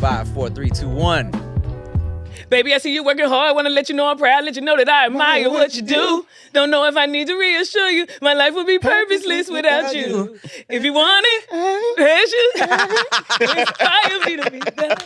5, 4, 3, 2, 1. Baby, I see you working hard. Want to let you know I'm proud. Let you know that I admire what you do. Don't know if I need to reassure you. My life would be purposeless without you. If you want it, inspire me to be better.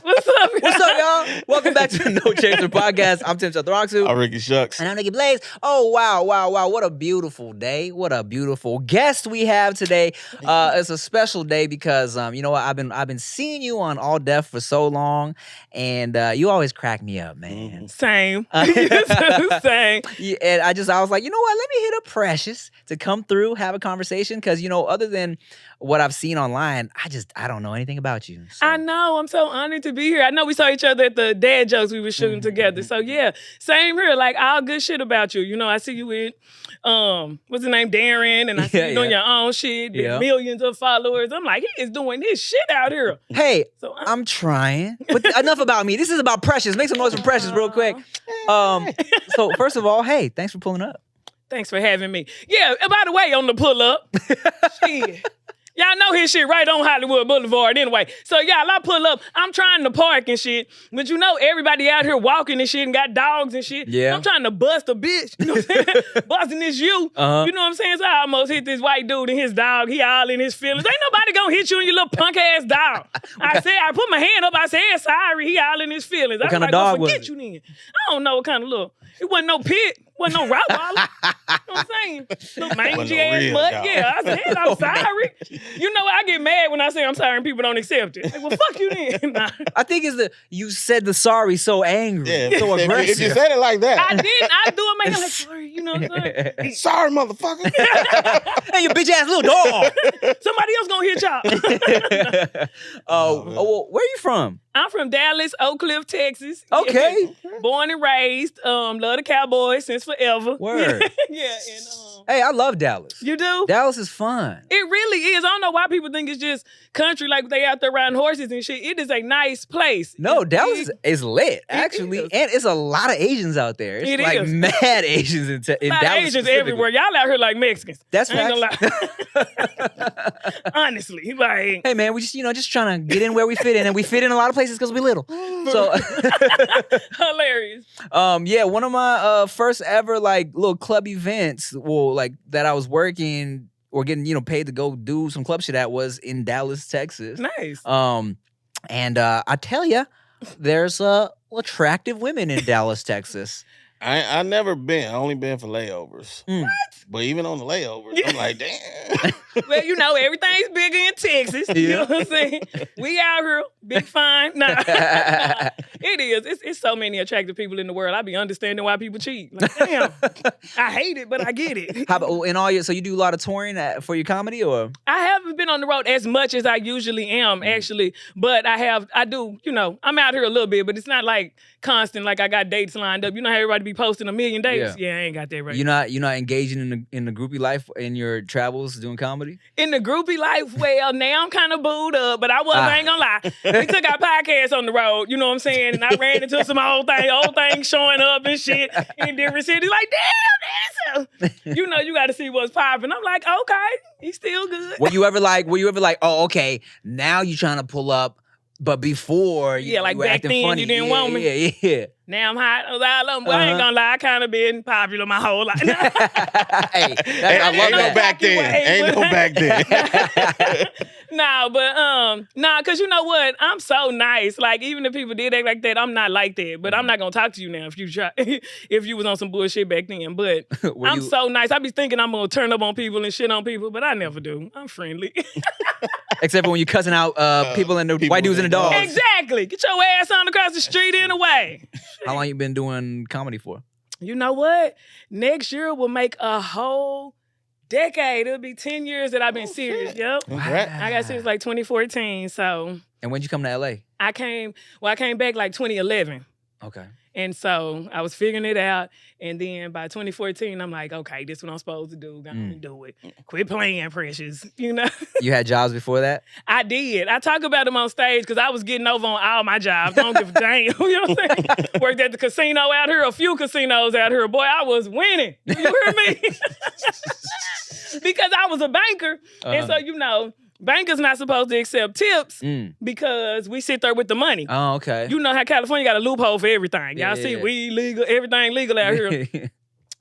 What's up, y'all? What's up, y'all? Welcome back to the No Chaser Podcast. I'm Tim Chantarangsu. I'm Ricky Shucks. And I'm Nikki Blaze. Oh, wow. What a beautiful day. What a beautiful guest we have today. It's a special day because, you know what? I've been seeing you on All Def for so long, and you always crack me up, man. Same. Same. Yeah, and I was like, you know what? Let me hit up Precious to come through, have a conversation. Because, you know, other than what I've seen online, I don't know anything about you. So. I know. I'm so honored to be here. I know we saw each other at the dad jokes we were shooting together. So, yeah, same here. Like, all good shit about you. You know, I see you with, what's his name, Darren, and I see you doing your own shit, millions of followers. I'm like, he is doing his shit out here. Hey, so I'm trying. But enough about me. This is about Precious. Make some noise for Precious real quick. So, first of all, hey, thanks for pulling up. Thanks for having me. Yeah, by the way, on the pull up, shit. Y'all know his shit right on Hollywood Boulevard anyway. So, y'all, I pull up. I'm trying to park and shit. But you know, everybody out here walking and shit and got dogs and shit. Yeah. I'm trying to bust a bitch. You know what I'm saying? Busting this you. Uh-huh. You know what I'm saying? So I almost hit this white dude and his dog. He all in his feelings. Ain't nobody gonna hit you and your little punk ass dog. I put my hand up. I said, sorry. He all in his feelings. What kind of dog was it? You then. I don't know what kind of little. It wasn't no pit. Wasn't no Rottweiler. You know what I'm saying? Little mangy ass butt. Dog. Yeah, I said, I'm sorry. You know, I get mad when I say I'm sorry and people don't accept it. Like, well, fuck you then. Nah. I think it's you said the sorry so angry, so aggressive. If you said it like that. I didn't. I do it, man. Like, sorry, you know what I'm saying? Sorry, motherfucker. Hey, you bitch ass little dog. Somebody else gonna hit y'all. Well, where are you from? I'm from Dallas, Oak Cliff, Texas. Okay. Born and raised. Love the Cowboys since forever. Word. Yeah. And hey, I love Dallas. You do? Dallas is fun. It really is. I don't know why people think it's just country, like they out there riding horses and shit. It is a nice place. No, Dallas is lit, actually. And it's a lot of Asians out there. It's like mad Asians in Dallas. Asians everywhere. Y'all out here like Mexicans. That's I ain't gonna lie. Honestly. Like, hey man, we just trying to get in where we fit in, and we fit in a lot of places because we little. So hilarious. Yeah, one of my first ever like little club events, like that I was working or getting, paid to go do some club shit at was in Dallas, Texas. Nice. And I tell you, there's attractive women in Dallas, Texas. I never been. I only been for layovers. What? But even on the layovers, I'm like, damn. Well, everything's bigger in Texas. You know what I'm saying? We out here, big fine. Nah. It is. It's so many attractive people in the world. I be understanding why people cheat. Like, damn. I hate it, but I get it. How about so you do a lot of touring for your comedy, or? I haven't been on the road as much as I usually am, actually. But I do, I'm out here a little bit, but it's not like constant, like I got dates lined up. You know how everybody be posting a million dates? Yeah, I ain't got that right. You're not engaging in the groupie life in your travels doing comedy? In the groupie life, well, now I'm kind of booed up, but I ain't gonna lie. We took our podcast on the road, you know what I'm saying? And I ran into some old things showing up and shit in different cities. Like, damn, that's you got to see what's popping. I'm like, okay, he's still good. Were you ever like, oh, okay, now you trying to pull up, but before you like were back acting then funny. you didn't want me. Yeah. Now I'm hot. I ain't gonna lie. I kind of been popular my whole life. Hey, I love that. Ain't no back then. Because you know what? I'm so nice. Like, even if people did act like that, I'm not like that. But I'm not gonna talk to you now if you try. If you was on some bullshit back then. But I'm so nice. I be thinking I'm gonna turn up on people and shit on people, but I never do. I'm friendly. Except for when you're cussing out people and the white dudes and the dogs. Exactly. Get your ass on across the street anyway. How long you been doing comedy for? You know what? Next year will make a whole decade. It'll be 10 years that I've been serious. Yep. Wow. I got serious like 2014. So. And when'd you come to LA? I came back like 2011. Okay. And so I was figuring it out. And then by 2014, I'm like, okay, this is what I'm supposed to do. Gonna do it. Quit playing, Precious. You had jobs before that? I did. I talk about them on stage because I was getting over on all my jobs. I don't give a damn. You know what I'm saying? Worked at the casino out here, a few casinos out here. Boy, I was winning. You hear me? Because I was a banker. And so, Bankers not supposed to accept tips because we sit there with the money. Oh, okay. You know how California got a loophole for everything. Y'all see, yeah. weed legal, everything legal out here.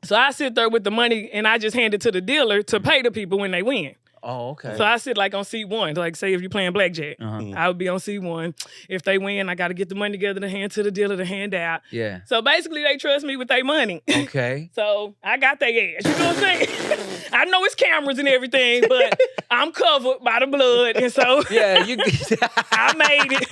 So I sit there with the money and I just hand it to the dealer to pay the people when they win. Oh, okay. So I sit like on seat 1. Like say if you're playing blackjack, I would be on seat 1. If they win, I got to get the money together to hand to the dealer to hand out. Yeah. So basically they trust me with their money. Okay. So I got their ass. You know what I'm saying? I know it's cameras and everything, but I'm covered by the blood. And so yeah, you I made it.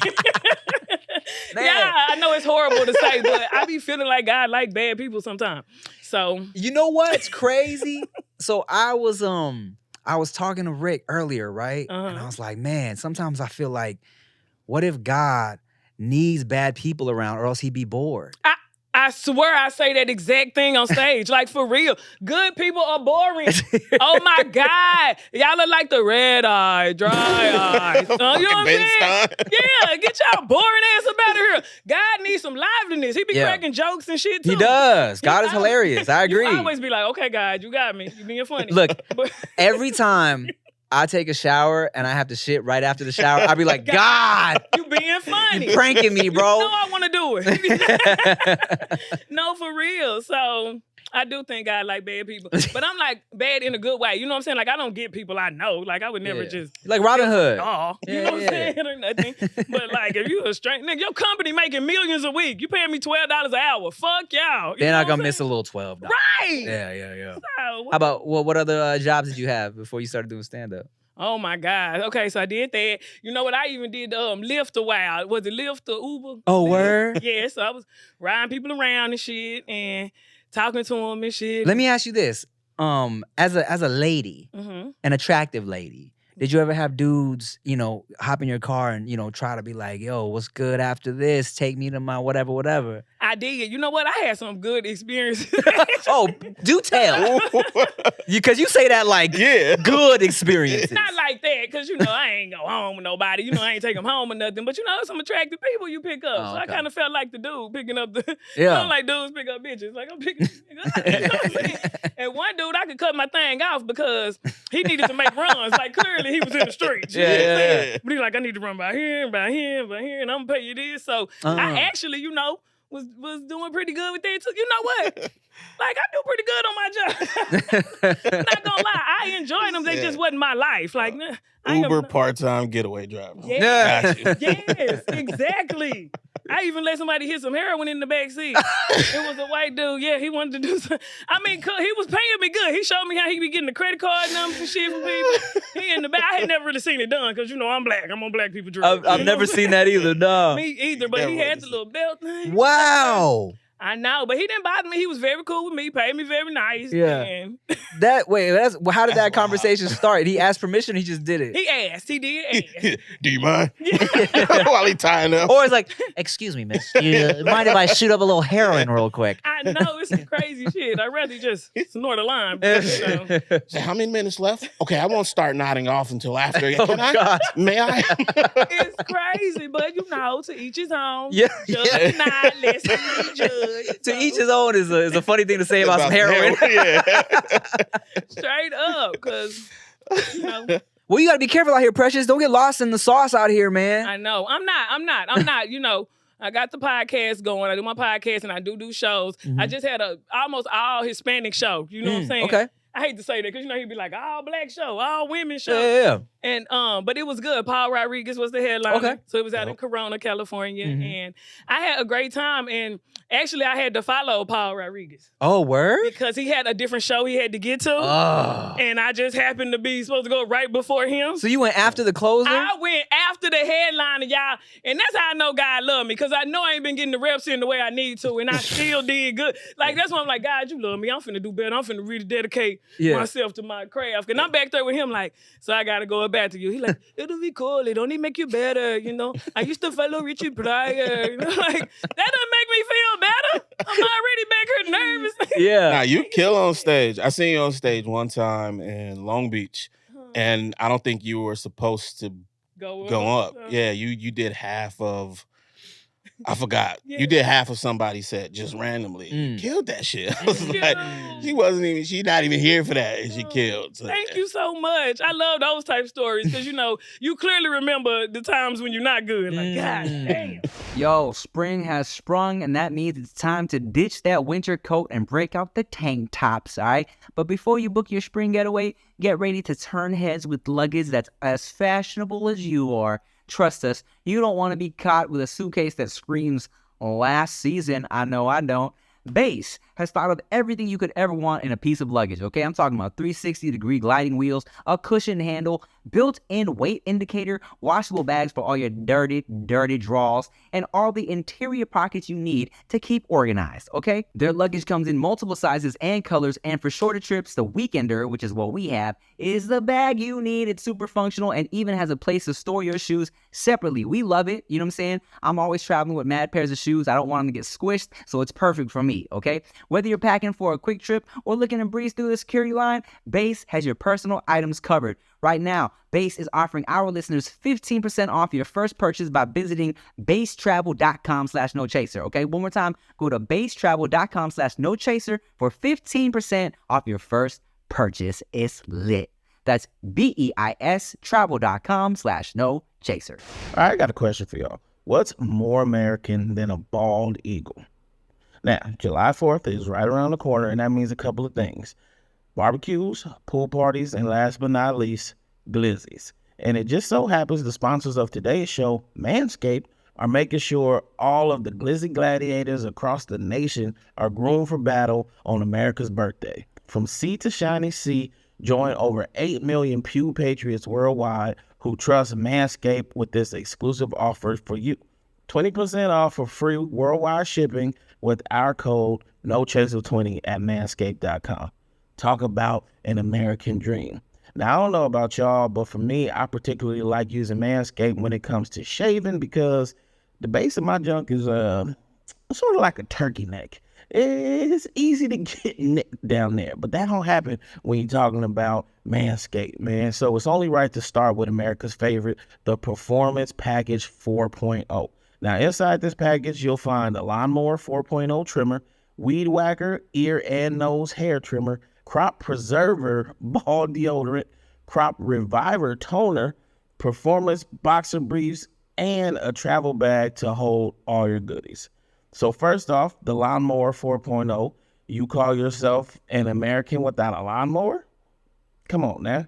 Yeah, I know it's horrible to say, but I be feeling like God like bad people sometimes. So you know what's crazy? So I was talking to Rick earlier, right? And I was like, man, sometimes I feel like, what if God needs bad people around or else he'd be bored? I swear I say that exact thing on stage. Like, for real. Good people are boring. Oh, my God. Y'all look like the red eye, dry eyes. You know what I'm saying? Yeah, get y'all boring ass up out of here. God needs some liveliness. He be cracking jokes and shit, too. He does. God is hilarious. I agree. You always be like, okay, God, you got me. You being funny. Look, every time I take a shower and I have to shit right after the shower, I'll be like, God, you being funny. You pranking me, bro. No, I want to do it. No, for real. So I do think God like bad people. But I'm like bad in a good way. You know what I'm saying? Like I don't get people I know. Like I would never just like Robin Hood. You know what I'm saying? Or nothing. But like if you a straight nigga, your company making millions a week. You paying me $12 an hour. Fuck y'all. Then I gonna miss a little $12. Right. Yeah. So, how about what other jobs did you have before you started doing stand-up? Oh my God. Okay, so I did that. You know what? I even did Lyft a while. Was it Lyft or Uber? Oh, word? Yeah, so I was riding people around and shit and talking to them and shit. Let me ask you this. As a lady, an attractive lady, did you ever have dudes, hop in your car and, try to be like, yo, what's good after this? Take me to my whatever. I did. You know what? I had some good experiences. Oh, do tell. Because you say that like good experiences. Not like that, because, I ain't go home with nobody. I ain't take them home or nothing. But, some attractive people you pick up. So I kind of felt like the dude picking up the... like dudes pick up bitches. Like, I'm picking... And one dude, I could cut my thing off because he needed to make runs. Like, clearly he was in the streets. Yeah. But he's like, I need to run by here, and I'm going to pay you this. So I actually, was doing pretty good with that too. You know what? Like, I do pretty good on my job. Not gonna lie, I enjoyed them. They just wasn't my life. Like, Uber part-time getaway driver. Yes, yes, exactly. I even let somebody hit some heroin in the back seat. It was a white dude. Yeah, he wanted to do something. I mean, he was paying me good. He showed me how he be getting the credit card numbers and shit from people. He in the back. I had never really seen it done because, I'm black. I'm on black people drugs. I've never seen that either, no. Me either, but he had the little belt thing. Wow. I know, but he didn't bother me. He was very cool with me, paid me very nice. Yeah. And how did that conversation start? He asked permission, he just did it. He asked. He did ask. Do you mind? While he tying up. Or it's like, excuse me, miss. You mind if I shoot up a little heroin real quick? I know, it's some crazy shit. I'd rather just snort a line. So how many minutes left? Okay, I won't start nodding off until after. Can I? God. May I? It's crazy, but to each his own. Yeah. Just not listen to judge. To each his own is a funny thing to say about some heroin. Straight up, because, Well, you got to be careful out here, Precious. Don't get lost in the sauce out here, man. I know. I'm not. I got the podcast going. I do my podcast and I do shows. I just had a almost all Hispanic show. You know what I'm saying? Okay. I hate to say that because he'd be like all black show, all women show. Yeah. And but it was good. Paul Rodriguez was the headliner. Okay. So it was out in Corona, California. And I had a great time. And actually I had to follow Paul Rodriguez. Oh, word? Because he had a different show he had to get to. Oh. And I just happened to be supposed to go right before him. So you went after the closer? I went after the headliner, y'all. And that's how I know God love me. Because I know I ain't been getting the reps in the way I need to. And I still did good. Like, that's why I'm like, God, you love me. I'm finna do better. I'm finna really dedicate myself to my craft. And I'm back there with him like, so I got to go back to you. He like, it'll be cool. It only make you better, I used to follow Richie Pryor. Like, that doesn't make me feel better. I'm already back here nervous. Yeah. Nah, you kill on stage. I seen you on stage one time in Long Beach, and I don't think you were supposed to go up. Yeah, you did half of I forgot. Yeah. You did half of somebody's set just randomly. You killed that shit. I was like, she not even here for that, and she killed. So, Thank you so much. I love those type stories because, you clearly remember the times when you're not good. Like, God damn. Yo, spring has sprung, and that means it's time to ditch that winter coat and break out the tank tops, all right? But before you book your spring getaway, get ready to turn heads with luggage that's as fashionable as you are. Trust us, you don't want to be caught with a suitcase that screams last season. I know I don't. BEIS has thought of everything you could ever want in a piece of luggage, okay? I'm talking about 360-degree gliding wheels, a cushioned handle, built-in weight indicator, washable bags for all your dirty drawers, and all the interior pockets you need to keep organized, okay? Their luggage comes in multiple sizes and colors, and for shorter trips, the Weekender, which is what we have, is the bag you need. It's super functional and even has a place to store your shoes separately. We love it, you know what I'm saying? I'm always traveling with mad pairs of shoes. I don't want them to get squished, so it's perfect for me, okay? Whether you're packing for a quick trip or looking to breeze through the security line, BEIS has your personal items covered. Right now, BEIS is offering our listeners 15% off your first purchase by visiting beistravel.com/nochaser, okay? One more time, go to beistravel.com/nochaser for 15% off your first purchase. It's lit. That's BEIS travel.com/nochaser. All right, I got a question for y'all. What's more American than a bald eagle? Now, July 4th is right around the corner, and that means a couple of things. Barbecues, pool parties, and last but not least, glizzies. And it just so happens the sponsors of today's show, Manscaped, are making sure all of the glizzy gladiators across the nation are groomed for battle on America's birthday. From sea to shiny sea, join over 8 million Pew Patriots worldwide who trust Manscaped with this exclusive offer for you. 20% off for free worldwide shipping with our code NOCHASER20 at manscaped.com. Talk about an American dream. Now, I don't know about y'all, but for me, I particularly like using Manscaped when it comes to shaving because the base of my junk is sort of like a turkey neck. It's easy to get nicked down there, but that don't happen when you're talking about Manscaped, man. So it's only right to start with America's favorite, the Performance Package 4.0. Now, inside this package, you'll find a Lawnmower 4.0 trimmer, Weed Whacker ear and nose hair trimmer, Crop Preserver ball deodorant, Crop Reviver toner, Performance boxer briefs, and a travel bag to hold all your goodies. So first off, the Lawnmower 4.0. You call yourself an American without a lawnmower? Come on now.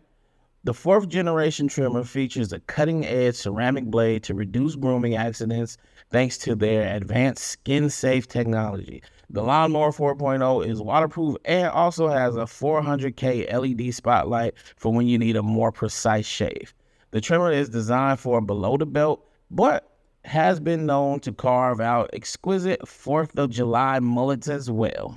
The 4th generation trimmer features a cutting-edge ceramic blade to reduce grooming accidents thanks to their advanced skin-safe technology. The Lawnmower 4.0 is waterproof and also has a 400K LED spotlight for when you need a more precise shave. The trimmer is designed for below the belt, but has been known to carve out exquisite 4th of July mullets as well.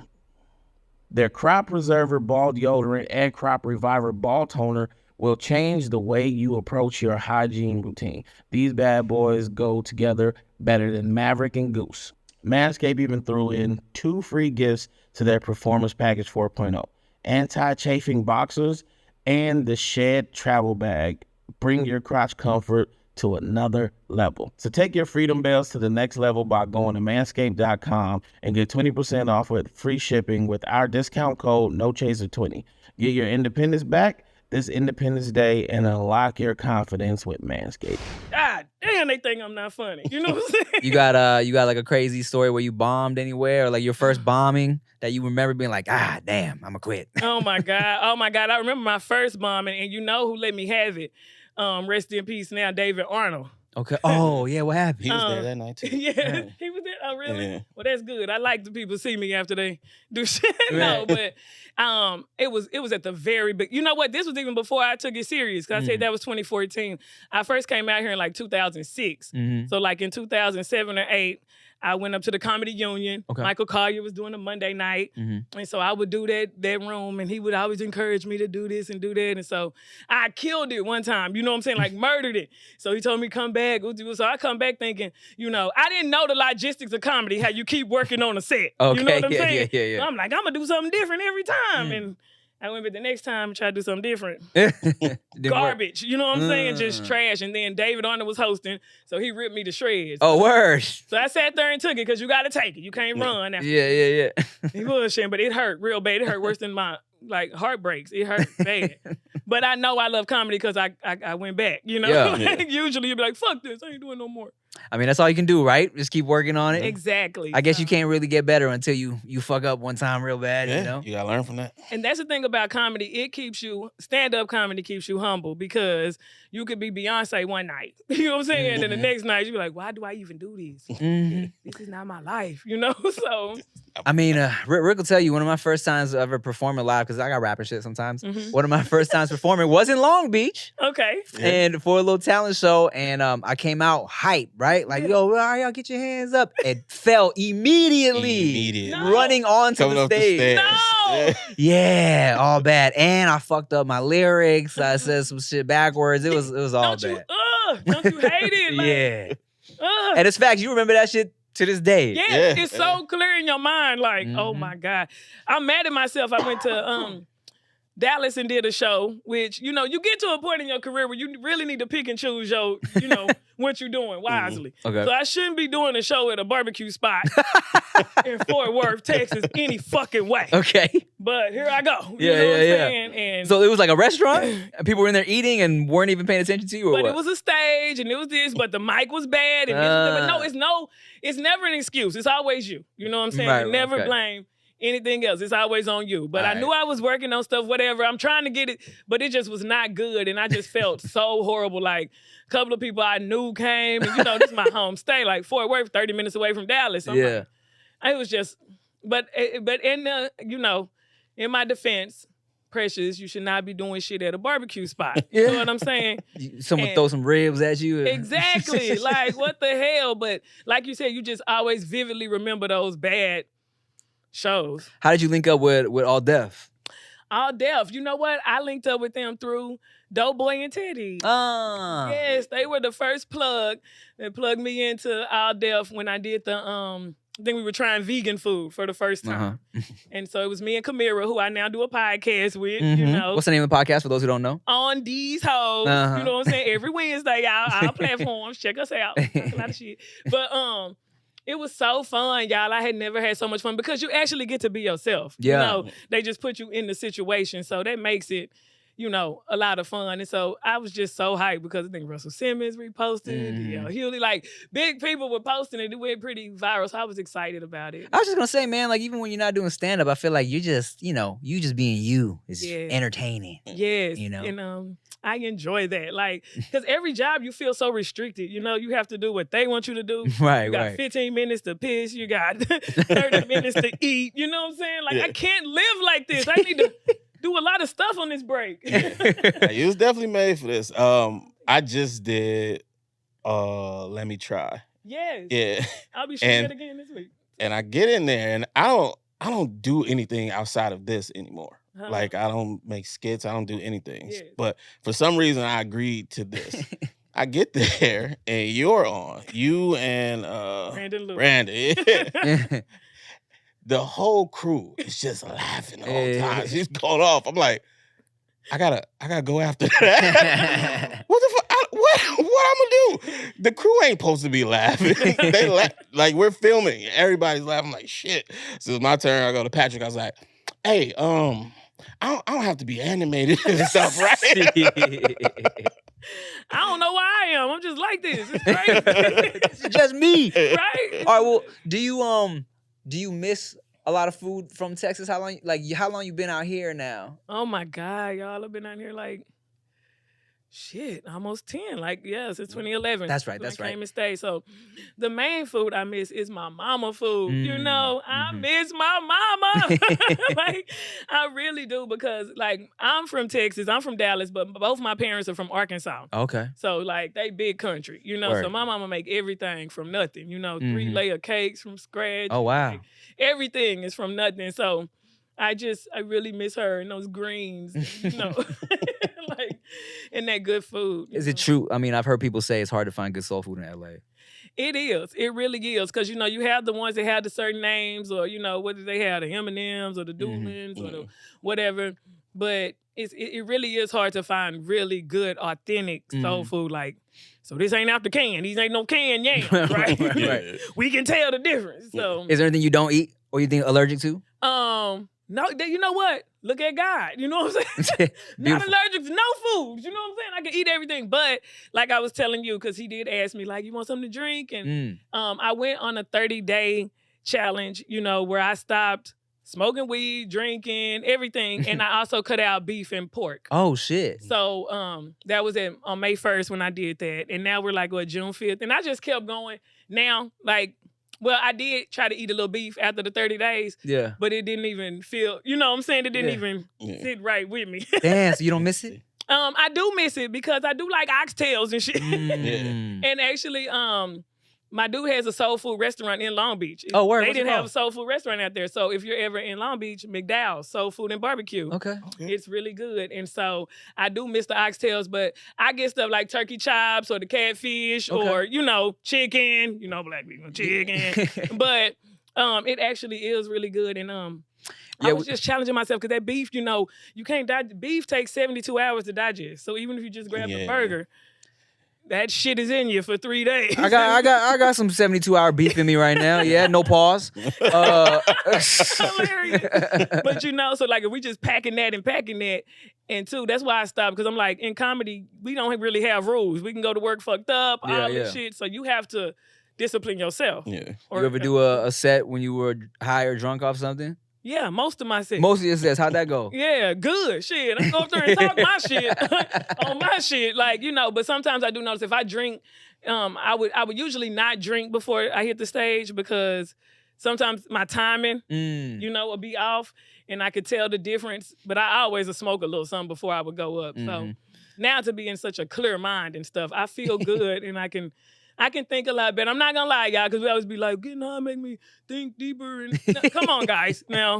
Their Crop Preserver ball deodorant and Crop Reviver ball toner will change the way you approach your hygiene routine. These bad boys go together better than Maverick and Goose. Manscaped even threw in 2 free gifts to their Performance Package 4.0. Anti-chafing boxers and the Shed travel bag. Bring your crotch comfort to another level. So take your freedom bells to the next level by going to manscaped.com and get 20% off with free shipping with our discount code NOCHASER20. Get your independence back this Independence Day and unlock your confidence with Manscaped. God damn, they think I'm not funny. You know what I'm saying? You got like a crazy story where you bombed anywhere, or like your first bombing that you remember being like, damn, I'ma quit. Oh my God. I remember my first bombing, and you know who let me have it. Rest in peace now, David Arnold. Okay. Oh, yeah, what happened? He was there that night too. Yeah, he was there. Oh, really? Yeah. Well, that's good. I like the people see me after they do shit. No, Right. but it was at the very big. You know what? This was even before I took it serious. Cause I said that was 2014. I first came out here in like 2006. So like in 2007 or 8. I went up to the Comedy Union. Okay. Michael Collier was doing a Monday night. And so I would do that room, and he would always encourage me to do this and do that. And so I killed it one time, you know what I'm saying? Like murdered it. So he told me come back. So I come back thinking, I didn't know the logistics of comedy, how you keep working on a set. Okay, You know what I'm yeah, saying? yeah. So I'm like, I'm going to do something different every time. And I went back the next time and tried to do something different. Didn't work. Garbage. You know what I'm saying? Just trash. And then David Arnold was hosting, so he ripped me to shreds. Oh, word. So I sat there and took it because you got to take it. You can't run. After Yeah. He was shit, but it hurt real bad. It hurt worse than my heartbreaks. It hurt bad. But I know I love comedy because I went back. You know, Yeah. Usually you'd be like, "Fuck this, I ain't doing no more." I mean, that's all you can do, right? Just keep working on it. Exactly. I guess you can't really get better until you fuck up one time real bad, Yeah, you know? you gotta learn from that. And that's the thing about comedy. It keeps you, stand-up comedy keeps you humble because you could be Beyonce one night. You know what I'm saying? And then the next night you be like, why do I even do this? This is not my life, you know? So. I mean, Rick will tell you, one of my first times ever performing live, because I got rapping shit sometimes. One of my first times performing was in Long Beach. Okay. And for a little talent show, and I came out hype, right? Like, yo, all y'all get your hands up. It fell immediately. No. Running onto Coming the up the stage. stairs. No. Yeah, all bad. And I fucked up my lyrics. I said some shit backwards. It was all bad. Don't you hate it? Like, Yeah. And it's facts. You remember that shit to this day. Yeah, it's so clear in your mind. Like, oh my God. I'm mad at myself. I went to Dallas and did a show, which, you know, you get to a point in your career where you really need to pick and choose your, you know, what you're doing wisely. Okay. So I shouldn't be doing a show at a barbecue spot in Fort Worth, Texas, any fucking way. Okay. But here I go. Yeah, you know what I'm yeah. saying? And So it was like a restaurant? And people were in there eating and weren't even paying attention to you, or but what? it was a stage and it was this, but the mic was bad. And this, but it's never an excuse. It's always you. You know what I'm saying? Right, You never okay. blame anything else. It's always on you. But I knew I was working on stuff, whatever. I'm trying to get it, but it just was not good. And I just felt so horrible. Like a couple of people I knew came, and you know, this is my home state, like Fort Worth, 30 minutes away from Dallas. I'm Yeah. like, it was just, but in the, you know, in my defense, Precious, you should not be doing shit at a barbecue spot. You know what I'm saying? Someone And- throw some ribs at you. Exactly. Like, what the hell? But like you said, you just always vividly remember those bad shows. How did you link up with All Def? All Def. You know what? I linked up with them through Doughboy and Teddy. Yes, they were the first plug that plugged me into All Def when I did the I think we were trying vegan food for the first time. And so it was me and Kamira, who I now do a podcast with, you know. What's the name of the podcast for those who don't know? On these hoes. You know what I'm saying? Every Wednesday, our platforms. Check us out. Talk a lot of shit. But it was so fun, y'all. I had never had so much fun because you actually get to be yourself. Yeah. You know, they just put you in the situation. So that makes it, you know, a lot of fun. And so I was just so hyped because I think Russell Simmons reposted, D.L. Hewley, like big people were posting it. It went pretty viral. So I was excited about it. I was just gonna say, man, like even when you're not doing stand-up, I feel like you just, you know, you just being you is entertaining. Yes. You know? And I enjoy that. Like, because every job you feel so restricted. You know, you have to do what they want you to do. Right, You got right. 15 minutes to piss. You got 30 minutes to eat. You know what I'm saying? Like, I can't live like this. I need to do a lot of stuff on this break. You was definitely made for this. I just did Let Me Try. Yes. Yeah. I'll be shooting it again this week. And I get in there and I don't do anything outside of this anymore. Like I don't make skits, I don't do anything. Yes. But for some reason I agreed to this. I get there and you're on. You and Brandon Lewis. Brandon. The whole crew is just laughing the whole time. She's going off. I'm like, I gotta go after that. What the fuck? What I'm gonna do? The crew ain't supposed to be laughing. They like we're filming. Everybody's laughing. I'm like shit. So it's my turn. I go to Patrick. I was like, hey, I don't have to be animated and stuff, right? I don't know why I am. I'm just like this. It's crazy. It's just me. Right? All right, well, do you miss a lot of food from Texas? How long you been out here now? Oh my God, y'all have been out here like shit, almost 10. Like, since 2011. That's right, when that's I right. came and stayed. So the main food I miss is my mama food. You know, I miss my mama. Like, I really do because like I'm from Texas, I'm from Dallas, but both my parents are from Arkansas. Okay. So like they big country, you know. Word. So my mama make everything from nothing, you know, 3-layer cakes from scratch. Oh wow. Like, everything is from nothing. So I really miss her and those greens, you know, like, and that good food. Is it true? I mean, I've heard people say it's hard to find good soul food in LA. It is. It really is. Because, you know, you have the ones that have the certain names or, you know, what do they have? The M&Ms or the Doolins or the whatever. But it really is hard to find really good, authentic soul food. Like, so this ain't out the can. These ain't no canned yams, right? Right. We can tell the difference. So, Is there anything you don't eat or you think allergic to? no, you know what? Look at God. You know what I'm saying? Not allergic to no foods. You know what I'm saying? I can eat everything. But like I was telling you, because he did ask me, like, you want something to drink? And I went on a 30-day challenge, you know, where I stopped smoking weed, drinking, everything. And I also cut out beef and pork. Oh, shit. So that was on May 1st when I did that. And now we're like, June 5th. And I just kept going. Now, like, well, I did try to eat a little beef after the 30 days. Yeah. But it didn't even feel, you know what I'm saying? It didn't even sit right with me. Damn, so you don't miss it? I do miss it because I do like oxtails and shit. And actually, my dude has a soul food restaurant in Long Beach. Oh, where? They didn't have a soul food restaurant out there. So if you're ever in Long Beach, McDowell's Soul Food and Barbecue. Okay. It's really good. And so I do miss the oxtails, but I get stuff like turkey chops or the catfish or, you know, chicken. You know, black people, chicken. But it actually is really good. And I was just challenging myself because that beef, you know, you can't digest. Beef takes 72 hours to digest. So even if you just grab the burger, that shit is in you for 3 days. I got some 72-hour beef in me right now. Yeah, no pause. Hilarious. But you know, so like if we just packing that, and two, that's why I stopped, because I'm like, in comedy, we don't really have rules. We can go to work fucked up, all this shit. So you have to discipline yourself. Yeah. You ever do a set when you were high or drunk off something? Yeah, most of my sets. Most of your sets, how'd that go? Yeah, good. Shit, I go up there and talk my shit on my shit. Like, you know, but sometimes I do notice if I drink, I would usually not drink before I hit the stage because sometimes my timing, you know, will be off and I could tell the difference. But I always would smoke a little something before I would go up. So now to be in such a clear mind and stuff, I feel good and I can think a lot better. I'm not gonna lie, y'all, because we always be like, getting high make me think deeper. And come on, guys. Now,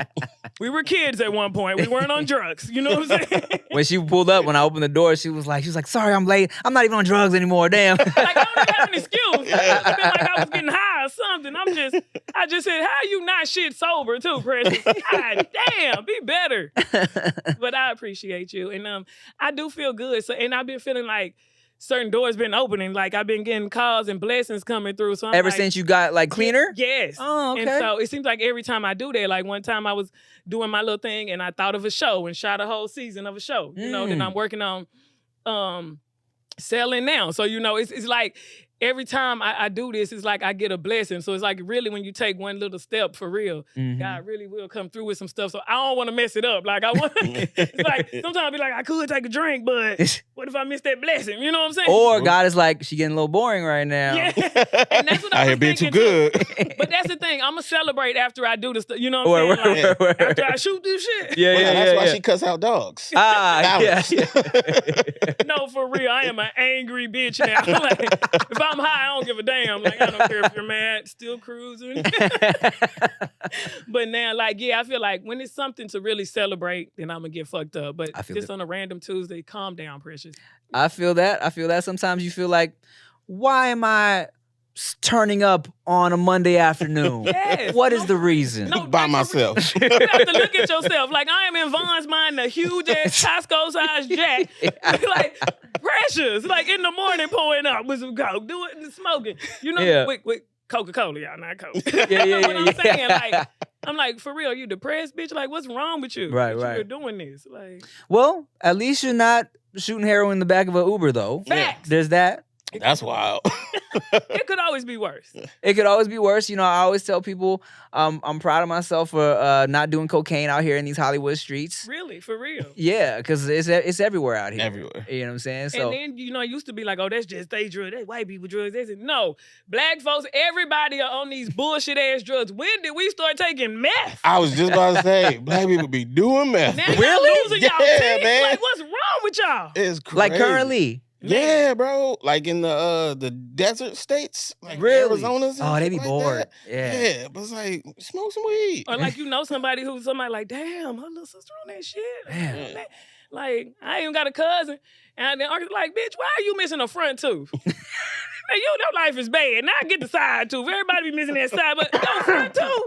we were kids at one point. We weren't on drugs. You know what I'm saying? When she pulled up, when I opened the door, she was like, sorry, I'm late. I'm not even on drugs anymore. Damn. Like, I don't even have an excuse. I feel like I was getting high or something. I just said, how you not shit sober too, Precious? God damn, be better. But I appreciate you. And I do feel good. So, and I've been feeling like certain doors been opening. Like I've been getting calls and blessings coming through. So Ever since you got like cleaner? Yes. Oh, okay. And so it seems like every time I do that, like one time I was doing my little thing and I thought of a show and shot a whole season of a show. You know, then I'm working on selling now. So, you know, it's like every time I do this, it's like I get a blessing. So it's like really when you take one little step for real, God really will come through with some stuff. So I don't want to mess it up. Like I want, it's like sometimes I be like, I could take a drink, but what if I miss that blessing? You know what I'm saying? Or God is like, she getting a little boring right now. Yeah, and that's what I was being too thinking good. But that's the thing. I'm gonna celebrate after I do the stuff. You know what I'm saying? Like, after I shoot this shit. That's why she cuss out dogs. Yeah. No, for real. I am an angry bitch now. Like, if I'm high, I don't give a damn. Like, I don't care if you're mad, still cruising. But now, like, yeah, I feel like when it's something to really celebrate, then I'm gonna get fucked up. But just on a random Tuesday, calm down, Precious. I feel that. Sometimes you feel like, why am I turning up on a Monday afternoon? Yes, what is the reason? No, by myself. You have to look at yourself. Like, I am in Vaughn's mind, a huge ass Costco-sized jack. Like, Precious. Like, in the morning, pouring up with some coke, do it and smoking. You know, with Coca-Cola, y'all, not Coke. You know what I'm saying? Like, I'm like, for real, you depressed, bitch? Like, what's wrong with you? Right. You're doing this. Like, well, at least you're not shooting heroin in the back of an Uber, though. Facts. There's that. That's wild. It could always be worse. It could always be worse. You know, I always tell people I'm proud of myself for not doing cocaine out here in these Hollywood streets. Really, for real. Yeah, because it's everywhere out here. Everywhere. You know what I'm saying? So, and then, you know, it used to be like, oh, that's just they drugs. That's white people drugs. No, black folks, everybody are on these bullshit ass drugs. When did we start taking meth? I was just about to say, black people be doing meth. Now y'all losing y'all teeth. Man. Like, what's wrong with y'all? It's crazy. like currently. Yeah, bro. Like in the desert states, like really? Arizona. Oh, they be like bored. That. Yeah, but it's like smoke some weed. Or like, you know, somebody like, damn, her little sister on that shit. Yeah. Like, I even got a cousin, and then Arka's like, bitch, why are you missing a front tooth? Now, your life is bad. Now I get the side tooth. Everybody be missing that side, but yo, front tooth.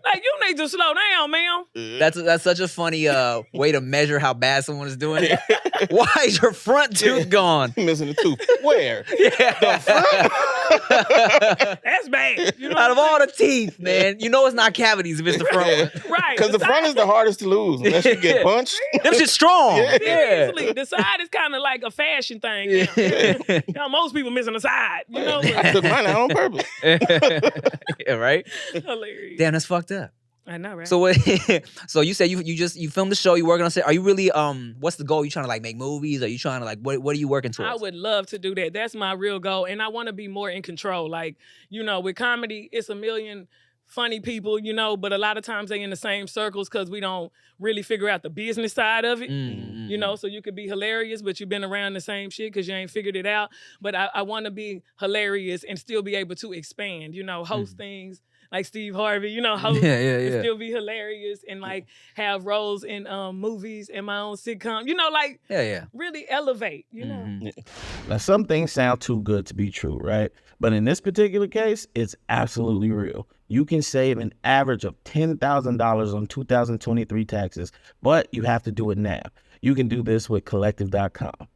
Like, you need to slow down, man. That's such a funny way to measure how bad someone is doing it. Why is your front tooth gone? Missing a tooth. Where? Yeah. The front? That's bad. You know Out of what I'm all the teeth, man, you know it's not cavities if it's the front one. saying? Right. Because the front is the hardest to lose unless you get punched. Them shit's strong. Yeah. Seriously, the side is kind of like a fashion thing. You know, most people missing a side. You know, I took mine out on purpose. Yeah, right? hilarious. Damn, that's fucked up. I know, right? So what? So you said you filmed the show. You working on set. Are you really what's the goal? You trying to like make movies? Are you trying to like what are you working towards? I would love to do that. That's my real goal, and I want to be more in control. Like, you know, with comedy, it's a million funny people, you know, but a lot of times they in the same circles because we don't really figure out the business side of it. You know, so you could be hilarious, but you've been around the same shit because you ain't figured it out. But I want to be hilarious and still be able to expand, you know, host things like Steve Harvey, you know, host and still be hilarious and like have roles in movies and my own sitcom, you know, like really elevate, you know. Now, some things sound too good to be true, right? But in this particular case, it's absolutely real. You can save an average of $10,000 on 2023 taxes, but you have to do it now. You can do this with collective.com.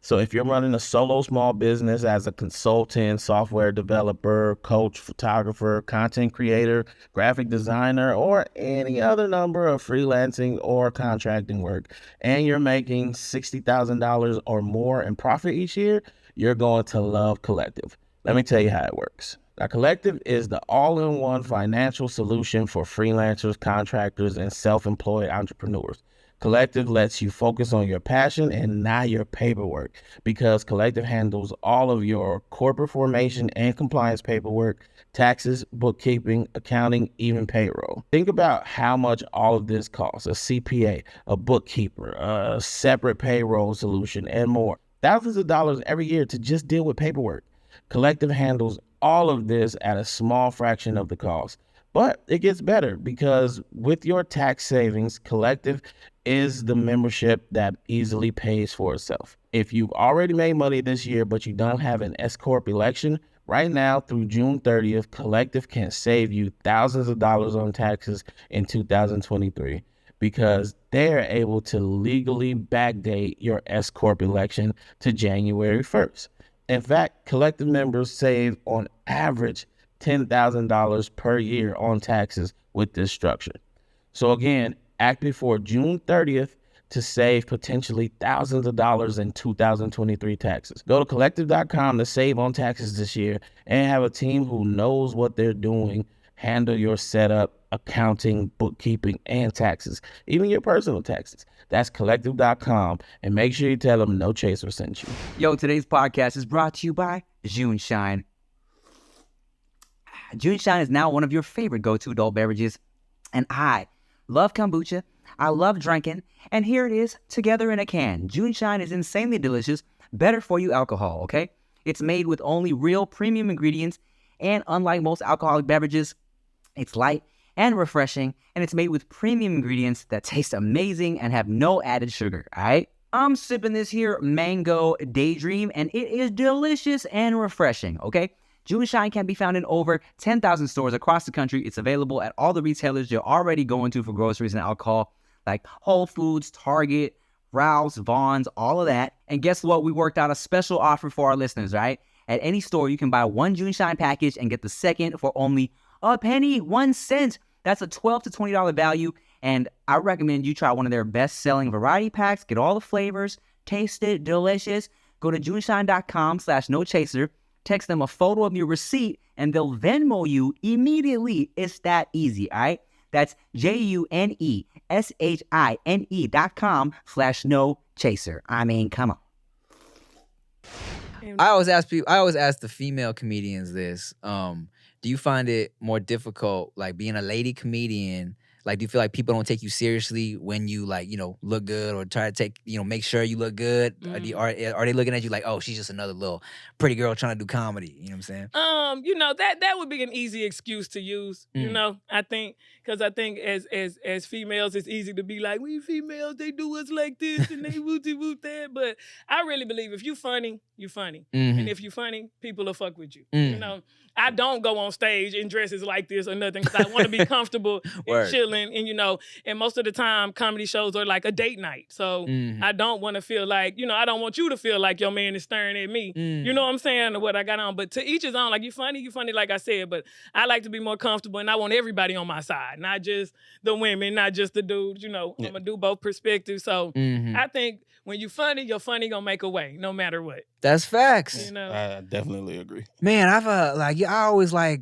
So if you're running a solo small business as a consultant, software developer, coach, photographer, content creator, graphic designer, or any other number of freelancing or contracting work, and you're making $60,000 or more in profit each year, you're going to love Collective. Let me tell you how it works. Now, Collective is the all-in-one financial solution for freelancers, contractors, and self-employed entrepreneurs. Collective lets you focus on your passion and not your paperwork because Collective handles all of your corporate formation and compliance paperwork, taxes, bookkeeping, accounting, even payroll. Think about how much all of this costs: a CPA, a bookkeeper, a separate payroll solution, and more. Thousands of dollars every year to just deal with paperwork. Collective handles all of this at a small fraction of the cost. But it gets better because with your tax savings, Collective is the membership that easily pays for itself. If you've already made money this year, but you don't have an S-Corp election, right now through June 30th, Collective can save you thousands of dollars on taxes in 2023 because they're able to legally backdate your S-Corp election to January 1st. In fact, Collective members save on average $10,000 per year on taxes with this structure. So again, act before June 30th to save potentially thousands of dollars in 2023 taxes. Go to collective.com to save on taxes this year and have a team who knows what they're doing handle your setup, accounting, bookkeeping, and taxes, even your personal taxes. That's collective.com, and make sure you tell them No Chaser sent you. Yo, today's podcast is brought to you by JuneShine. JuneShine is now one of your favorite go-to adult beverages, and I love kombucha, I love drinking, and here it is, together in a can. JuneShine is insanely delicious, better for you alcohol, okay? It's made with only real premium ingredients, and unlike most alcoholic beverages, it's light and refreshing, and it's made with premium ingredients that taste amazing and have no added sugar, all right? I'm sipping this here Mango Daydream, and it is delicious and refreshing, okay? JuneShine can be found in over 10,000 stores across the country. It's available at all the retailers you're already going to for groceries and alcohol, like Whole Foods, Target, Ralph's, Vaughn's, all of that. And guess what? We worked out a special offer for our listeners, right? At any store, you can buy one JuneShine package and get the second for only a penny, 1 cent. That's a $12 to $20 value, and I recommend you try one of their best-selling variety packs. Get all the flavors, taste it, delicious. Go to JuneShine.com/NoChaser. Text them a photo of your receipt, and they'll Venmo you immediately. It's that easy, all right? That's JuneShine.com/NoChaser. I mean, come on. I always ask the female comedians this. Do you find it more difficult, like being a lady comedian? Like, do you feel like people don't take you seriously when you, like, you know, look good or try to take, you know, make sure you look good? Are they looking at you like, oh, she's just another little pretty girl trying to do comedy? You know what I'm saying? You know, that would be an easy excuse to use. You know, I think because as females, it's easy to be like, we females, they do us like this and they wooty woot that. But I really believe if you funny you funny. Mhm. And if you funny, people will fuck with you. Mhm. You know, I don't go on stage in dresses like this or nothing because I want to be comfortable and Word. chilling. And, you know, and most of the time comedy shows are like a date night. So Mhm. I don't want to feel like, you know, I don't want you to feel like your man is staring at me. Mm. You know what I'm saying? Or what I got on. But to each his own. Like, you funny, like I said. But I like to be more comfortable and I want everybody on my side, not just the women, not just the dudes. You know, I'm going to do both perspectives. So Mhm. I think when you funny, your funny gonna make a way, no matter what. That's facts. You know, I definitely agree. Man, I've like I always like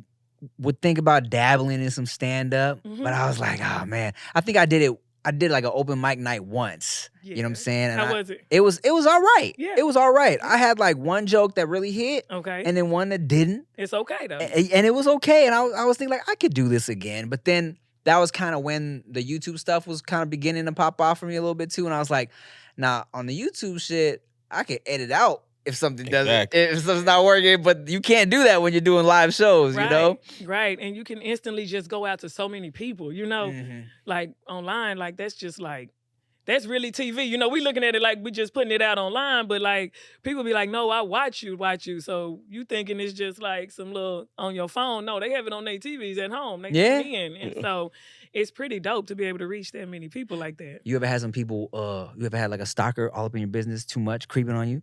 would think about dabbling in some stand up, but I was like, oh man, I think I did it. I did like an open mic night once. You know what I'm Yeah. saying? And How was it? It was all right. Yeah. It was all right. I had like one joke that really hit, Okay, and then one that didn't, it's okay though. and it was okay. And I was thinking like I could do this again, but then that was kind of when the YouTube stuff was kind of beginning to pop off for me a little bit too, and I was like, nah, on the YouTube shit, I can edit out if something doesn't, Exactly. if something's not working, but you can't do that when you're doing live shows, Right, you know? right, and you can instantly just go out to so many people. You know, Mhm. like online, like that's just like. That's really TV. You know, we looking at it like we just putting it out online, but like people be like, no, I watch you. So you thinking it's just like some little on your phone. No, they have it on their TVs at home. They Yeah. tune in. And so it's pretty dope to be able to reach that many people like that. You ever had some people, you ever had like a stalker all up in your business too much, creeping on you?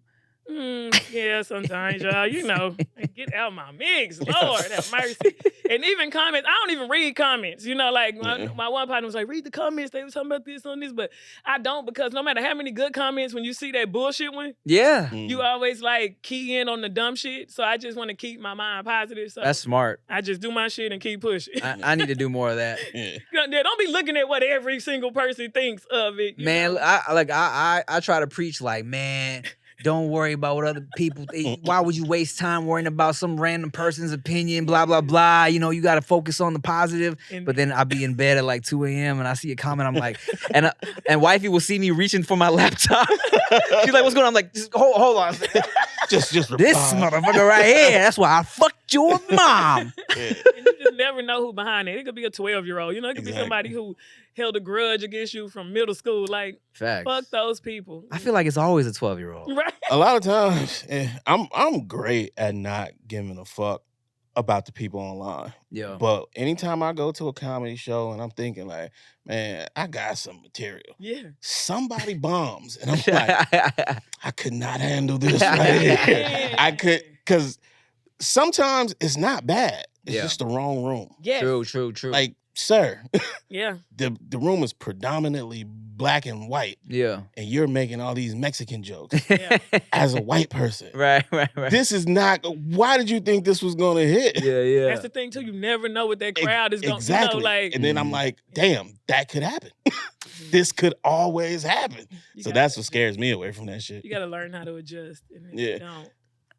Yeah, sometimes, y'all. You know, get out my mix. Lord have mercy. And even comments, I don't even read comments. You know, like my one partner was like, read the comments. They was talking about this on this, but I don't because no matter how many good comments, when you see that bullshit one, Yeah. you always like key in on the dumb shit. So I just want to keep my mind positive. So That's smart. I just do my shit and keep pushing. I need to do more of that. Yeah. Yeah, don't be looking at what every single person thinks of it. you Man, know? I try to preach like, man, don't worry about what other people think. Why would you waste time worrying about some random person's opinion, blah, blah, blah. You know, you got to focus on the positive. And- But then I'll be in bed at like 2 a.m. and I see a comment. I'm like, and wifey will see me reaching for my laptop. She's like, what's going on? I'm like, just hold on. Just This reply. motherfucker right here. That's why I fucked your mom. Yeah. And you just never know who behind it. It could be a 12-year-old. You know, it could be Exactly. somebody who held a grudge against you from middle school. Like, Facts. fuck those people. I feel like it's always a 12-year-old. Right? A lot of times, I'm great at not giving a fuck about the people online. Yeah. But anytime I go to a comedy show and I'm thinking like, man, I got some material. Yeah. Somebody bombs. And I'm like, I could not handle this right Yeah. here. I could, because sometimes it's not bad. It's Yeah. just the wrong room. Yeah. True. Like, sir, Yeah. the room is predominantly black and white, Yeah. and you're making all these Mexican jokes Yeah. as a white person. Right. This is not, why did you think this was going to hit? Yeah. That's the thing, too. You never know what that crowd is going to Exactly. you know, like, And then I'm like, damn, that could happen. This could always happen. you So gotta- that's what scares me away from that shit. You got to learn how to adjust. And if Yeah. you don't.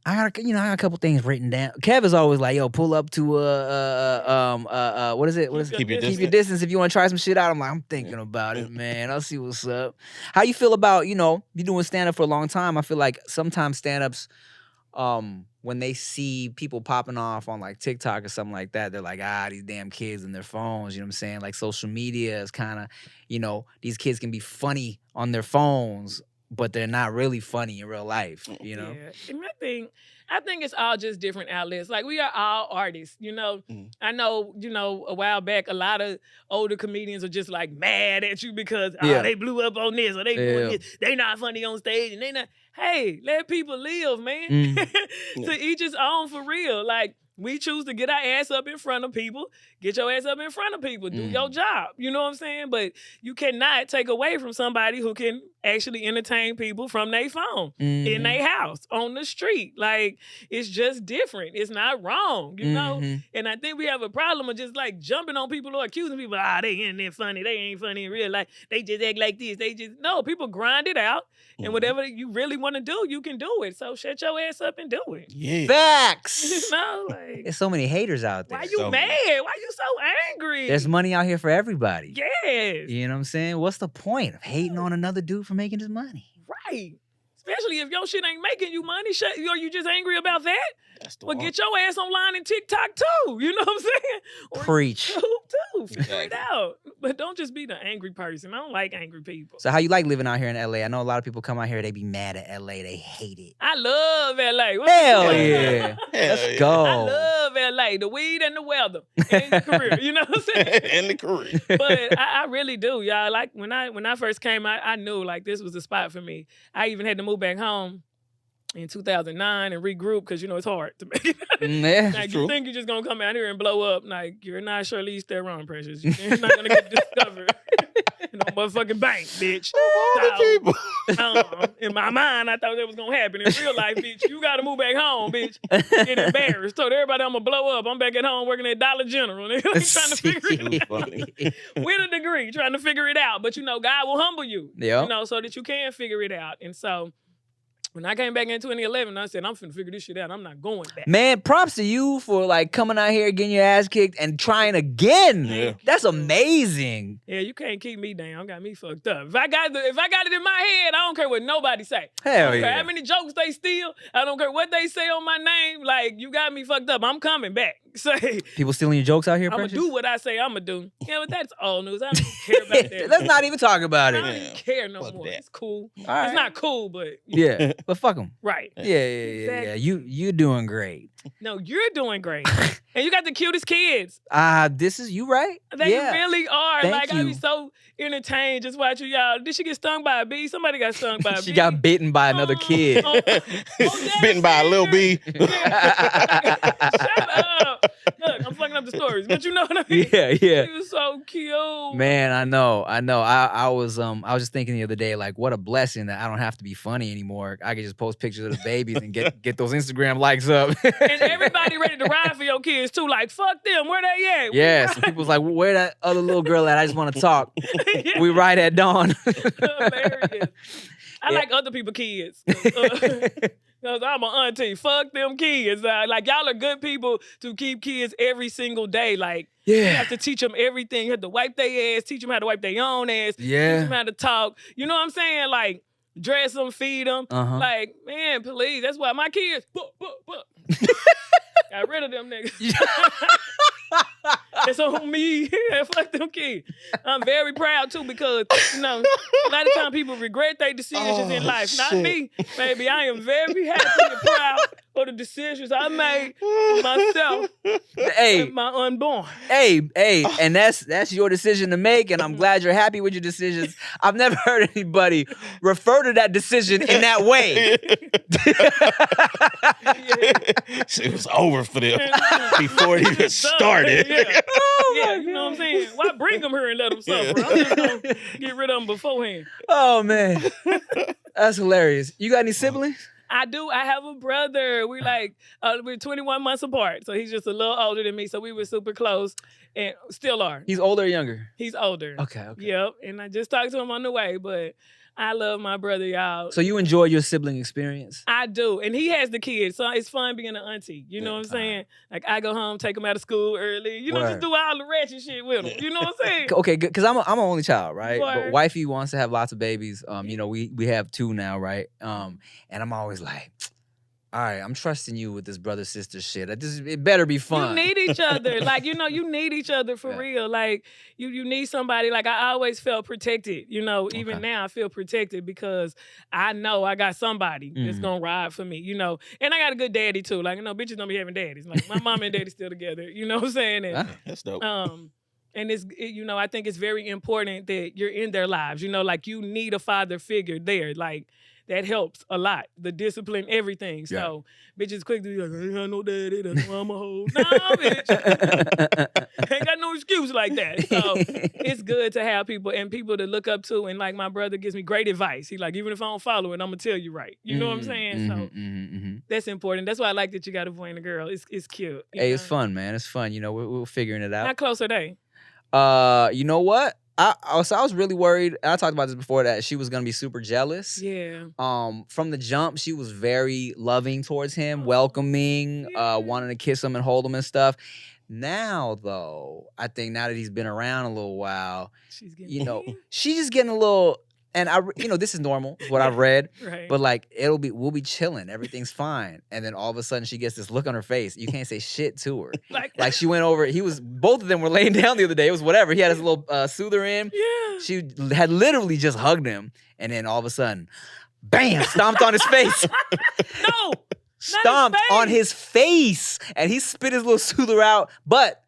I got a couple things written down. Kev is always like, yo, pull up to what is it? What is it? Keep your Keep your distance if you want to try some shit out. I'm like, I'm thinking about it, man. I'll see what's up. How you feel about, you doing stand-up for a long time? I feel like sometimes stand-ups, when they see people popping off on like TikTok or something like that, they're like, these damn kids and their phones, you know what I'm saying? Like social media is kind of, these kids can be funny on their phones, but they're not really funny in real life, you know? Yeah. And I think it's all just different outlets. Like, we are all artists, I know, a while back, a lot of older comedians are just like mad at you because Yeah. they blew up on this or they doing this. They not funny on stage and they not. Hey, let people live, man. To each his own for real. Like, we choose to get our ass up in front of people. Get your ass up in front of people. Do your job. You know what I'm saying? But you cannot take away from somebody who can actually entertain people from their phone, in their house, on the street. Like, it's just different. It's not wrong, you know? And I think we have a problem of just like jumping on people or accusing people, they ain't that funny. They ain't funny in real life. They just act like this. No, people grind it out. And whatever you really want to do, you can do it. So shut your ass up and do it. Yeah. Facts. Like, There's so many haters out there. why you So- mad? Why you so angry? There's money out here for everybody. Yes. You know what I'm saying? What's the point of hating on another dude for making his money? Right. Especially if your shit ain't making you money, or you just angry about that. That's the Well, one. get your ass online and TikTok too. You know what I'm saying? Or Preach. YouTube too. Figure it Exactly. out. But don't just be the angry person. I don't like angry people. So how you like living out here in LA? I know a lot of people come out here, they be mad at LA, they hate it. I love LA. What's Hell the- yeah. Let's yeah. go. I love LA. The weed and the weather. And the career. You know what I'm saying? In the career. But I really do, y'all. Like when I first came, I knew like this was the spot for me. I even had to move back home in 2009 and regroup because it's hard to make it. Yeah. Like true. you think you're just gonna come out here and blow up? Like you're not Charlize Theron, precious. You're not gonna get discovered. No motherfucking bank, bitch. People. In my mind, I thought that was gonna happen. In real life, bitch, you gotta move back home, bitch. Get embarrassed. Told everybody I'm gonna blow up. I'm back at home working at Dollar General. They're like trying to figure it out. With a degree, trying to figure it out. But God will humble you. Yep. So that you can figure it out. And so when I came back in 2011, I said, I'm finna figure this shit out. I'm not going back. Man, props to you for like coming out here, getting your ass kicked, and trying again. Yeah. That's amazing. Yeah, you can't keep me down. Got me fucked up. If I got it in my head, I don't care what nobody say. Hell I don't care yeah. how many jokes they steal. I don't care what they say on my name. Like, you got me fucked up. I'm coming back. Say, People stealing your jokes out here, I'm gonna Precious? do what I say I'm gonna do. Yeah, but that's old news. I don't care about that. Let's not even talk about I it. don't even care no Fuck more. that. It's cool. All right. It's not cool, but Yeah, but fuck them. right. Yeah. Exactly. You're doing great. No, you're doing great. And you got the cutest kids. This is you, right? They yeah. really are. Thank Like, I you. be so entertained just watching y'all. Did she get stung by a bee? Somebody got stung by a bee. She got bitten by another kid. Bitten by a little bee. Shut up. Look, I'm fucking up the stories, but you know what I mean? Yeah. She was so cute. Man, I know. I was just thinking the other day, like, what a blessing that I don't have to be funny anymore. I can just post pictures of the babies and get those Instagram likes up. And everybody ready to ride for your kids too. Like, fuck them. Where they at? Yes, people's like, where that other little girl at? I just want to talk. Yeah. We ride at dawn. Hilarious. I like other people's kids. Because I'm an auntie. Fuck them kids. Like, y'all are good people to keep kids every single day. Like, you have to teach them everything. You have to wipe their ass, teach them how to wipe their own ass, teach them how to talk. You know what I'm saying? Like, dress them, feed them. Like, man, please. That's why my kids, got rid of them niggas. It's on me. Fuck them kids. I'm very proud too because a lot of times people regret their decisions in life. Not me, baby. I am very happy and proud for the decisions I made for myself and my unborn. Hey, and that's your decision to make, and I'm glad you're happy with your decisions. I've never heard anybody refer to that decision in that way. It was over for them before it even started. Yeah, you know what I'm saying? Why bring them here and let them suffer? I'm just going to get rid of them beforehand. Oh, man. That's hilarious. You got any siblings? I do. I have a brother. We're 21 months apart. So he's just a little older than me. So we were super close and still are. He's older or younger? He's older. Okay. Yep. And I just talked to him on the way, but I love my brother, y'all. So you enjoy your sibling experience? I do. And he has the kids. So it's fun being an auntie. You know what I'm saying? Like, I go home, take him out of school early. Just do all the ratchet shit with him. You know what I'm saying? Okay, good. Because I'm an only child, right? But Word. wifey wants to have lots of babies. We have 2 now, right? And I'm always like, all right, I'm trusting you with this brother-sister shit. It better be fun. You need each other. Like, you need each other for real. Like, you need somebody. Like, I always felt protected. Even now I feel protected because I know I got somebody that's going to ride for me, And I got a good daddy, too. Like, bitches don't be having daddies. Like, my mom and daddy still together. You know what I'm saying? And, That's dope. and I think it's very important that you're in their lives. Like, you need a father figure there. Like, that helps a lot. The discipline, everything. So, bitches quick to be like, I ain't got no daddy, that's why I'm a hoe. Nah, bitch. Ain't got no excuse like that. So, it's good to have people and people to look up to. And, like, my brother gives me great advice. He's like, even if I don't follow it, I'm going to tell you right. You know what I'm saying? So, that's important. That's why I like that you got a boy and a girl. It's cute. Hey, it's fun, man. It's fun. We're figuring it out. How close are they? You know what? I was really worried. I talked about this before that she was gonna be super jealous. Yeah. From the jump, she was very loving towards him, welcoming, wanting to kiss him and hold him and stuff. Now, though, I think now that he's been around a little while, She's getting she's just getting a little And this is normal, is what I've read. Right. But like we'll be chilling, everything's fine, and then all of a sudden she gets this look on her face. You can't say shit to her. Like she went over. Both of them were laying down the other day. It was whatever. He had his little soother in. Yeah. She had literally just hugged him, and then all of a sudden, bam! Stomped on his face. No. Stomped on his face, and he spit his little soother out, but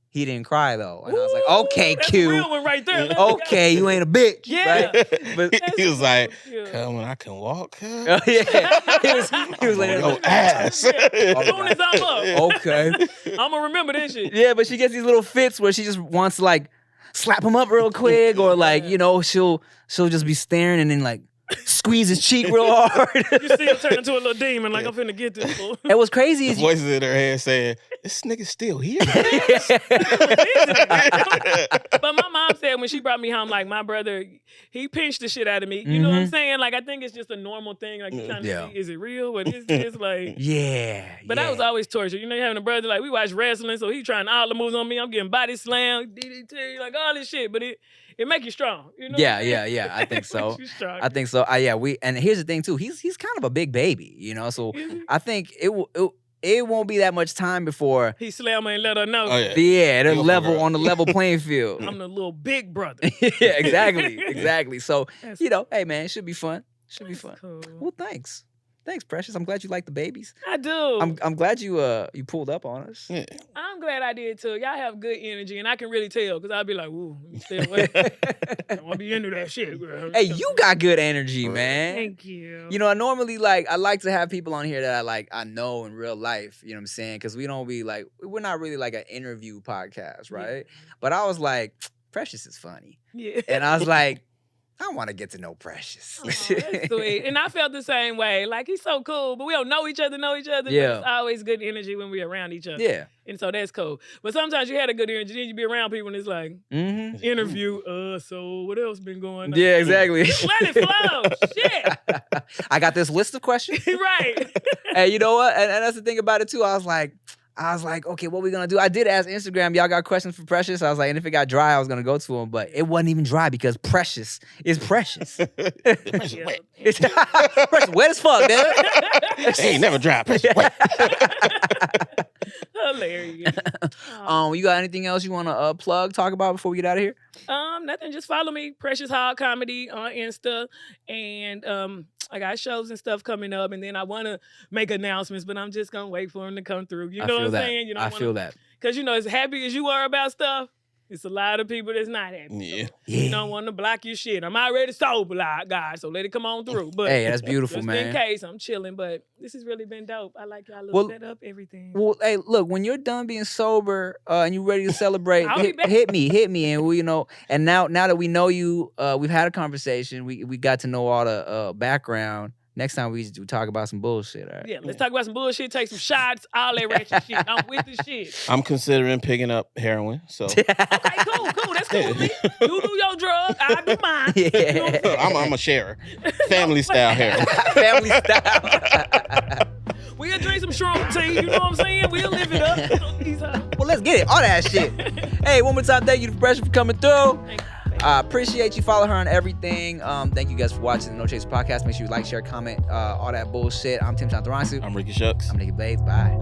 he didn't cry though. And I was like, okay, that's Q. a real one right there. Okay, you ain't a bitch. Yeah. Right? But he was like, Yeah. come when I can walk. oh, yeah. He was like, Your ass. As soon as I'm up, okay. I'm gonna remember this shit. Yeah, but she gets these little fits where she just wants to like slap him up real quick, or like, she'll just be staring and then like squeeze his cheek real hard. You see him turn into a little demon, like I'm finna get this fool. And what's crazy The is voices in her head saying, this nigga's still here. But my mom said when she brought me home, like my brother, he pinched the shit out of me. You know what I'm saying? Like I think it's just a normal thing. Like you trying to see, is it real? What is this? Like yeah. But that was always torture. You know, you having a brother like we watch wrestling, so he trying all the moves on me. I'm getting body slam, DDT, like all this shit. But it make you strong. You know? Yeah. I think so. Makes you strong. I think so. And here's the thing too. He's kind of a big baby, so I think it won't be that much time before he slam her and let her know. Oh, yeah. they're He'll level figure out. on the level playing field. I'm the little big brother. Yeah, exactly. So, That's hey man, it should be fun. Should be fun. Cool. Well, thanks. Thanks, Precious. I'm glad you like the babies. I do. I'm glad you pulled up on us. Yeah. I'm glad I did too. Y'all have good energy, and I can really tell because I'll be like, "Ooh, stay away. I want to be into that shit, girl." Hey, you got good energy, man. Thank you. I normally I like to have people on here that I know in real life. You know what I'm saying? Because we're not really like an interview podcast, right? But I was like, Precious is funny, Yeah. and I was like, I want to get to know Precious. Oh, that's sweet. And I felt the same way. Like he's so cool, but we don't know each other. Yeah. But it's always good energy when we're around each other. Yeah. And so that's cool. But sometimes you had a good energy, then you be around people and it's like, interview, so what else been going on? Yeah, exactly. Let it flow. Shit. I got this list of questions. Right. And you know what? And that's the thing about it too. I was like, okay, what we gonna do? I did ask Instagram, y'all got questions for Precious? I was like, and if it got dry, I was gonna go to him, but it wasn't even dry because Precious is precious. Precious wet. Precious wet as fuck, dude. They ain't never dry. Precious wet. Hilarious. You got anything else you wanna talk about before we get out of here? Nothing. Just follow me, Precious Hall Comedy on Insta, and I got shows and stuff coming up, and then I want to make announcements, but I'm just gonna wait for them to come through. You know what I'm saying? I feel that. Because as happy as you are about stuff, it's a lot of people that's not happy. Yeah. So you don't want to block your shit. I'm already sober, guys, so let it come on through. But Hey, that's beautiful, just man. in case, I'm chilling. But this has really been dope. I like y'all little setup, everything. Well, hey, look, when you're done being sober and you're ready to celebrate, I'll be back. hit me, and we, and now that we know you, we've had a conversation, we got to know all the background. Next time we talk about some bullshit, all right? Yeah, let's talk about some bullshit, take some shots, all that ratchet shit. I'm with the shit. I'm considering picking up heroin, so. Okay, cool. That's cool with me. You do your drug, I do mine. Yeah. You know what I'm saying? I'm a sharer. Family style heroin. Family style. We'll drink some shroom tea, you know what I'm saying? We'll live it up. Well, let's get it. All that shit. Hey, one more time, thank you to Precious for coming through. I appreciate you. Follow her on everything. Thank you guys for watching the No Chase Podcast. Make sure you like, share, comment, all that bullshit. I'm Tim Chantarangsu. I'm Ricky Shucks. I'm Nigga Bates. Bye.